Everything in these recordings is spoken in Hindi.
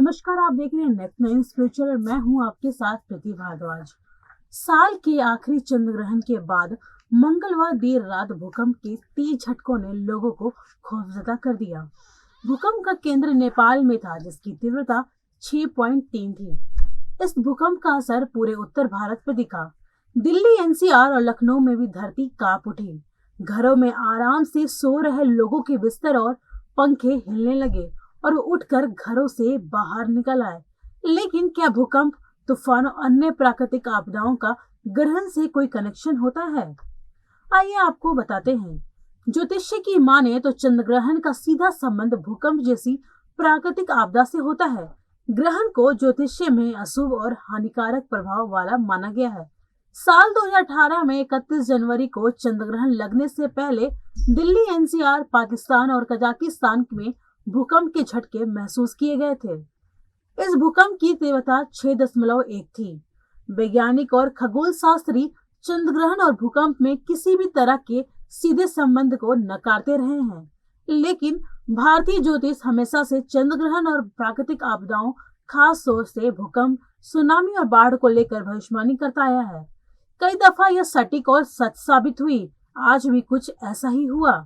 नमस्कार, आप देख रहे हैं नेक्स्ट नाइन स्पिरिचुअल और मैं हूं आपके साथ प्रीति भारद्वाज। साल के आखिरी चंद्र ग्रहण के बाद मंगलवार देर रात भूकंप के तेज झटकों ने लोगों को खौफजदा कर दिया। भूकंप का केंद्र नेपाल में था, जिसकी तीव्रता 6.3 थी। इस भूकंप का असर पूरे उत्तर भारत पर दिखा। दिल्ली, एनसीआर और लखनऊ में भी धरती कांप उठी। घरों में आराम से सो रहे लोगों के बिस्तर और पंखे हिलने लगे और वो उठकर घरों से बाहर निकल आए। लेकिन क्या भूकंप, तूफान और अन्य प्राकृतिक आपदाओं का ग्रहण से कोई कनेक्शन होता है? आइए आपको बताते हैं। ज्योतिष्य की माने तो चंद्र ग्रहण का सीधा संबंध भूकंप जैसी प्राकृतिक आपदा से होता है। ग्रहण को ज्योतिष्य में अशुभ और हानिकारक प्रभाव वाला माना गया है। साल 2018 में 31 जनवरी को चंद्र ग्रहण लगने से पहले दिल्ली, एनसीआर, पाकिस्तान और कजाकिस्तान में भूकंप के झटके महसूस किए गए थे। इस भूकंप की तीव्रता 6.1 थी। वैज्ञानिक और खगोल शास्त्री चंद्र ग्रहण और भूकंप में किसी भी तरह के सीधे संबंध को नकारते रहे हैं, लेकिन भारतीय ज्योतिष हमेशा से चंद्र ग्रहण और प्राकृतिक आपदाओं, खास तौर से भूकंप, सुनामी और बाढ़ को लेकर भविष्यवाणी करता आया है। कई दफा यह सटीक और सच साबित हुई। आज भी कुछ ऐसा ही हुआ।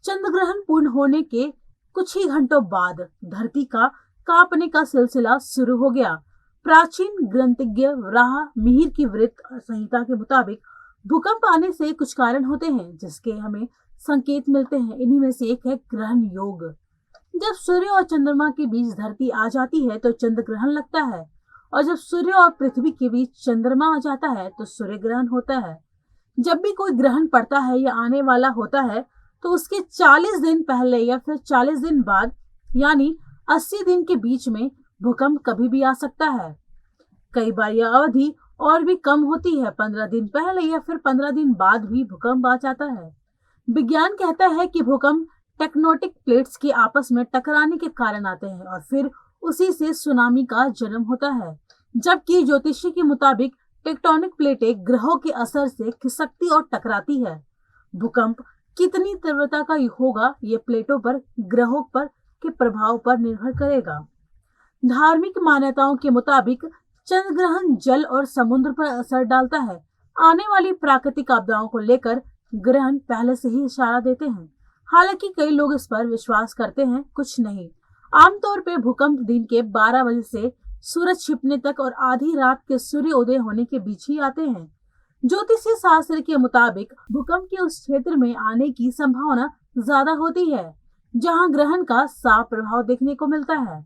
चंद्र ग्रहण पूर्ण होने के कुछ ही घंटों बाद धरती का कांपने का सिलसिला शुरू हो गया। प्राचीन ग्रंथज्ञ वराह मिहिर की वृत्त संहिता के मुताबिक भूकंप आने से कुछ कारण होते हैं, जिसके हमें संकेत मिलते हैं। इन्हीं में से एक है ग्रहण योग। जब सूर्य और चंद्रमा के बीच धरती आ जाती है तो चंद्र ग्रहण लगता है, और जब सूर्य और पृथ्वी के बीच चंद्रमा आ जाता है तो सूर्य ग्रहण होता है। जब भी कोई ग्रहण पड़ता है या आने वाला होता है तो उसके 40 दिन पहले या फिर 40 दिन बाद, यानी 80 दिन के बीच में भूकंप कभी भी आ सकता है। कई बार यह अवधि और भी कम होती है। 15 दिन पहले या फिर 15 दिन बाद भी भूकंप आ जाता है। विज्ञान कहता है कि भूकंप टेक्टोनिक प्लेट्स के आपस में टकराने के कारण आते हैं और फिर उसी से सुनामी का जन्म होता है। जबकि ज्योतिषी के मुताबिक टेक्टोनिक प्लेटें ग्रहों के असर से खिसकती और टकराती है। भूकंप कितनी तीव्रता का होगा, ये प्लेटों पर, ग्रहों पर के प्रभाव पर निर्भर करेगा। धार्मिक मान्यताओं के मुताबिक चंद्र ग्रहण जल और समुद्र पर असर डालता है। आने वाली प्राकृतिक आपदाओं को लेकर ग्रहण पहले से ही इशारा देते हैं। हालांकि कई लोग इस पर विश्वास करते हैं, कुछ नहीं। आमतौर पर भूकंप दिन के 12 बजे से सूरज छिपने तक और आधी रात के सूर्य उदय होने के बीच ही आते हैं। ज्योतिषीय शास्त्र के मुताबिक भूकंप के उस क्षेत्र में आने की संभावना ज्यादा होती है जहां ग्रहण का साफ प्रभाव देखने को मिलता है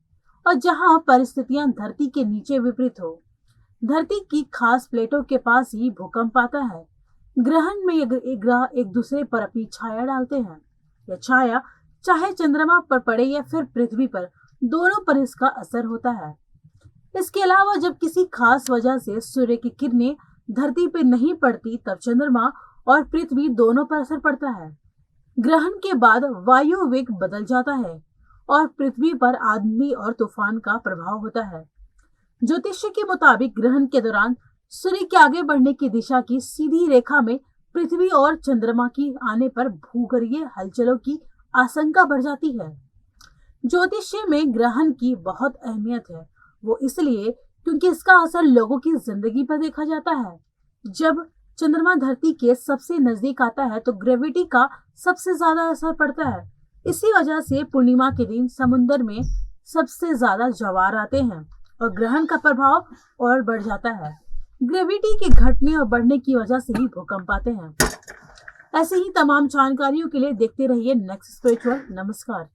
और जहां परिस्थितियां धरती के नीचे विपरीत हो। धरती की खास प्लेटों के पास ही भूकंप आता है। ग्रहण में ये ग्रह एक दूसरे पर अपनी छाया डालते हैं। यह छाया चाहे चंद्रमा पर पड़े या फिर पृथ्वी पर, दोनों पर इसका असर होता है। इसके अलावा जब किसी खास वजह से सूर्य की किरणें धरती पर नहीं पड़ती, तब चंद्रमा और पृथ्वी दोनों पर असर पड़ता है। ग्रहण के बाद वायु वेग बदल जाता है और पृथ्वी पर आंधी और तूफान का प्रभाव होता है। ज्योतिष के मुताबिक ग्रहण के दौरान सूर्य के आगे बढ़ने की दिशा की सीधी रेखा में पृथ्वी और चंद्रमा की आने पर भूगर्भीय हलचलों की आशंका बढ़ जाती है। ज्योतिष्य में ग्रहण की बहुत अहमियत है। वो इसलिए क्योंकि इसका असर लोगों की जिंदगी पर देखा जाता है। जब चंद्रमा धरती के सबसे नजदीक आता है तो ग्रेविटी का सबसे ज्यादा असर पड़ता है। इसी वजह से पूर्णिमा के दिन समुद्र में सबसे ज्यादा ज्वार आते हैं और ग्रहण का प्रभाव और बढ़ जाता है। ग्रेविटी के घटने और बढ़ने की वजह से ही भूकंप आते हैं। ऐसे ही तमाम जानकारियों के लिए देखते रहिए नेक्स्ट स्पिरिचुअल। नमस्कार।